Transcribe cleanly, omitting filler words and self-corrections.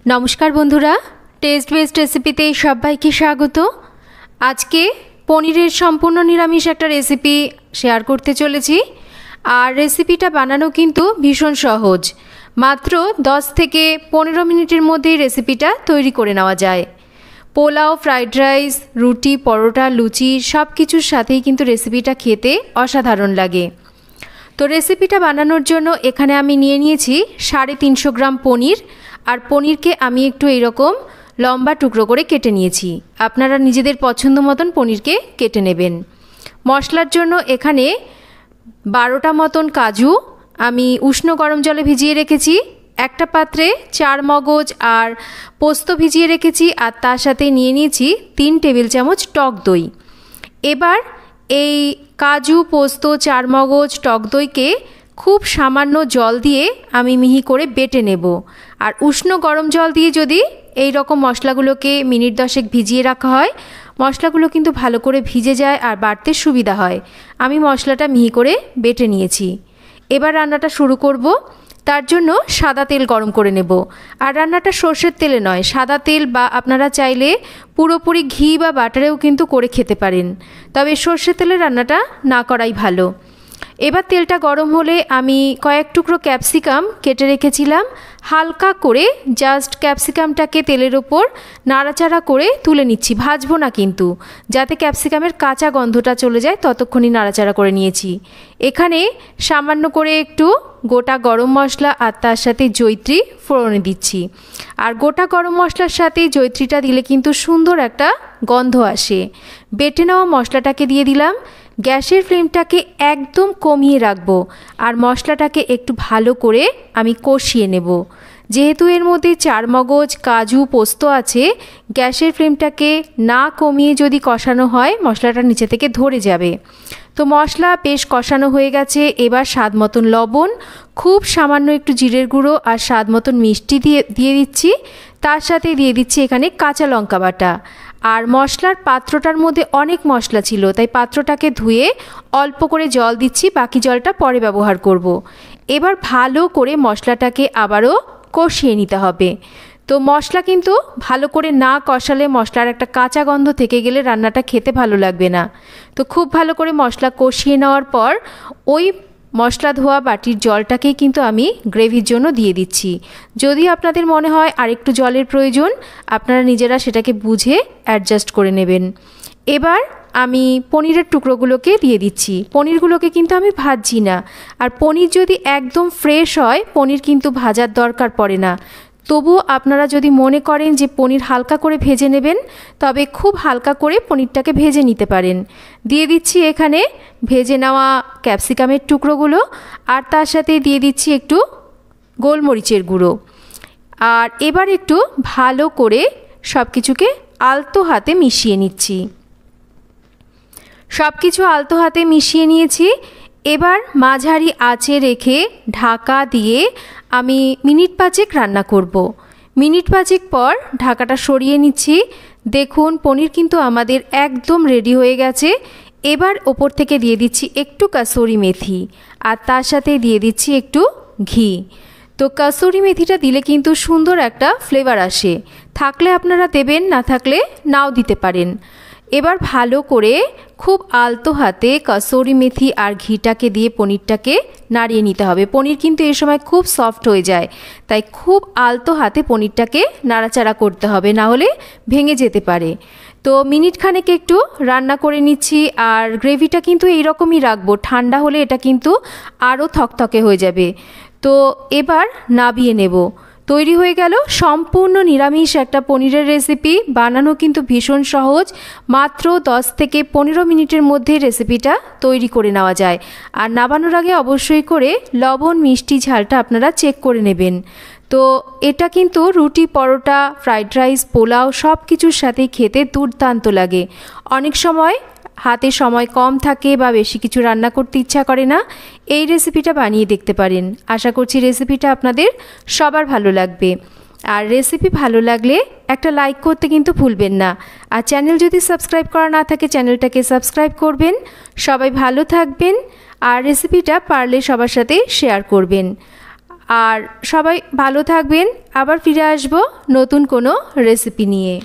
नमस्कार बंधुरा test best रेसिपिते सबाइके स्वागत। आज के पनीरेर सम्पूर्ण निरामिष एक रेसिपि शेयर करते चलेछि और रेसिपिटा बानानो किन्तु भीषण सहज। मात्र 10 থেকে 15 मिनिटेर मধ্যেই रेसिपिटा तैरी करे नेওয়া যায়। পোলাও, फ्राइड राइस, रुटी, परोटा, लुचि सब किछुर साथेई किन्तु रेसिपिटा खेते असाधारण लागे। तो रेसिपिटा बानानोर जोन्नो एखाने आमी निये निয়েছি 350 ग्राम पनीर और पनीर के आमी एकटू एरकम लम्बा टुकरो करे केटे निয়েছি। आपनारा निजेदेर पछंद मतन पनीर के केटे नेबेन। मशलार जोन्नो एखाने 12टा मतन काजू आमी उष्ण गरम जले भिजिए रेखेছি। একটা পাত্রে 4 মগজ আর পোস্ত ভিজিয়ে রেখেছি আর তার সাথে নিয়ে নিয়েছি 3 টেবিল চামচ টক দই। এবার এই কাজু, পোস্ত, 4 মগজ, টক দইকে খুব সামান্য জল দিয়ে আমি মিহি করে বেটে নেব। আর উষ্ণ গরম জল দিয়ে যদি এই রকম মশলাগুলোকে মিনিট 10 ভিজিয়ে রাখা হয় মশলাগুলো কিন্তু ভালো করে ভিজে যায় আর বাটতে সুবিধা হয়। আমি মশলাটা মিহি করে বেটে নিয়েছি। এবার রান্নাটা শুরু করব। তার জন্য সাদা তেল গরম করে নেব। আর রান্নাটা সরষের তেলে নয়, সাদা তেল বা আপনারা চাইলে পুরোপুরি ঘি বা বাটারেও কিন্তু করে খেতে পারেন, তবে সরষের তেলে রান্নাটা না করাই ভালো। এবার তেলটা গরম হলে আমি কয়েক টুকরো ক্যাপসিকাম কেটে রেখেছিলাম হালকা করে জাস্ট ক্যাপসিকামটাকে তেলের ওপর নাড়াচাড়া করে তুলে নিচ্ছি, ভাজবো না কিন্তু, যাতে ক্যাপসিকামের কাঁচা গন্ধটা চলে যায় ততক্ষণই নাড়াচাড়া করে নিয়েছি। এখানে সামান্য করে একটু গোটা গরম মশলা আর তার সাথে জয়িত্রী ফোড়নে দিচ্ছি। আর গোটা গরম মশলার সাথে জয়িত্রীটা দিলে কিন্তু সুন্দর একটা গন্ধ আসে। বেটে নেওয়া মশলাটাকে দিয়ে দিলাম। গ্যাসের ফ্লেমটাকে একদম কমিয়ে রাখবো আর মশলাটাকে একটু ভালো করে আমি কষিয়ে নেব। যেহেতু এর মধ্যে 4 মগজ, কাজু, পোস্ত আছে, গ্যাসের ফ্লেমটাকে না কমিয়ে যদি কষানো হয় মশলাটা নিচে থেকে ধরে যাবে। তো মশলা বেশ কষানো হয়ে গেছে। এবার স্বাদ মতন লবণ, খুব সামান্য একটু জিরের গুঁড়ো আর স্বাদ মতন মিষ্টি দিয়ে দিচ্ছি। তার সাথে দিয়ে দিচ্ছি এখানে কাঁচা লঙ্কা বাটা। আর মশলার পাত্রটার মধ্যে অনেক মশলা ছিল, তাই পাত্রটাকে ধুয়ে অল্প করে জল দিচ্ছি, বাকি জলটা পরে ব্যবহার করব। এবার ভালো করে মশলাটাকে আবারও কষিয়ে নিতে হবে। তো মশলা কিন্তু ভালো করে না কষালে মশলার একটা কাঁচা গন্ধ থেকে গেলে রান্নাটা খেতে ভালো লাগবে না। তো খুব ভালো করে মশলা কষিয়ে নেওয়ার পর ওই মশলা ধোয়া বাটির জলটাকেই কিন্তু আমি গ্রেভির জন্য দিয়ে দিচ্ছি। যদি আপনাদের মনে হয় আরেকটু জলের প্রয়োজন আপনারা নিজেরা সেটাকে বুঝে অ্যাডজাস্ট করে নেবেন। এবার আমি পনিরের টুকরোগুলোকে দিয়ে দিচ্ছি। পনিরগুলোকে কিন্তু আমি ভাজছি না। আর পনির যদি একদম ফ্রেশ হয় পনির কিন্তু ভাজার দরকার পড়ে না। তবু আপনারা যদি মনে করেন যে পনির হালকা করে ভেজে নেবেন তবে খুব হালকা করে পনিরটাকে ভেজে নিতে পারেন। দিয়ে দিচ্ছি এখানে ভেজে নেওয়া ক্যাপসিকামের টুকরোগুলো আর তার সাথে দিয়ে দিচ্ছি একটু গোলমরিচের গুঁড়ো। আর এবার একটু ভালো করে সব কিছুকে আলতো হাতে মিশিয়ে নিচ্ছি। সব কিছু আলতো হাতে মিশিয়ে নিয়েছি। এবার মাঝারি আঁচে রেখে ঢাকা দিয়ে আমি মিনিট 5 রান্না করব। মিনিট 5 পর ঢাকাটা সরিয়ে নিচ্ছি। দেখুন পনির কিন্তু আমাদের একদম রেডি হয়ে গেছে। এবার ওপর থেকে দিয়ে দিচ্ছি একটু কাসুরি মেথি আর তার সাথে দিয়ে দিচ্ছি একটু ঘি। তো কাসুরি মেথিটা দিলে কিন্তু সুন্দর একটা ফ্লেভার আসে, থাকলে আপনারা দেবেন, না থাকলে নাও দিতে পারেন। এবার ভালো করে খুব আলতো হাতে কাসুরি মেথি আর ঘিটাকে দিয়ে পনিরটাকে নাড়িয়ে নিতে হবে। পনির কিন্তু এই সময় খুব সফট হয়ে যায়, তাই খুব আলতো হাতে পনিরটাকে নাড়াচাড়া করতে হবে, না হলে ভেঙে যেতে পারে। তো মিনিট খানেক একটু রান্না করে নিচ্ছি। আর গ্রেভিটা কিন্তু এইরকমই রাখবো, ঠান্ডা হলে এটা কিন্তু আরও থকথকে হয়ে যাবে। তো এবার নাবিয়ে নেব। তৈরি হয়ে গেল সম্পূর্ণ নিরামিষ একটা পনিরের রেসিপি। বানানো কিন্তু ভীষণ সহজ, মাত্র 10 থেকে 15 মিনিটের মধ্যে রেসিপিটা তৈরি করে নেওয়া যায়। আর নামানোর আগে অবশ্যই করে লবণ, মিষ্টি, ঝালটা আপনারা চেক করে নেবেন। তো এটা কিন্তু রুটি, পরোটা, ফ্রাইড রাইস, পোলাও সব কিছুর সাথেই খেতে দুর্দান্ত লাগে। অনেক সময় হাতে সময় কম থাকে বা বেশি কিছু রান্না করতে ইচ্ছা করে না, এই রেসিপিটা বানিয়ে দেখতে পারেন। আশা করছি রেসিপিটা আপনাদের সবার ভালো লাগবে। আর রেসিপি ভালো লাগলে একটা লাইক করতে কিন্তু ভুলবেন না। আর চ্যানেল যদি সাবস্ক্রাইব করা না থাকে চ্যানেলটাকে সাবস্ক্রাইব করবেন। সবাই ভালো থাকবেন আর রেসিপিটা পারলে সবার সাথে শেয়ার করবেন। আর সবাই ভালো থাকবেন। আবার ফিরে আসবো নতুন কোনো রেসিপি নিয়ে।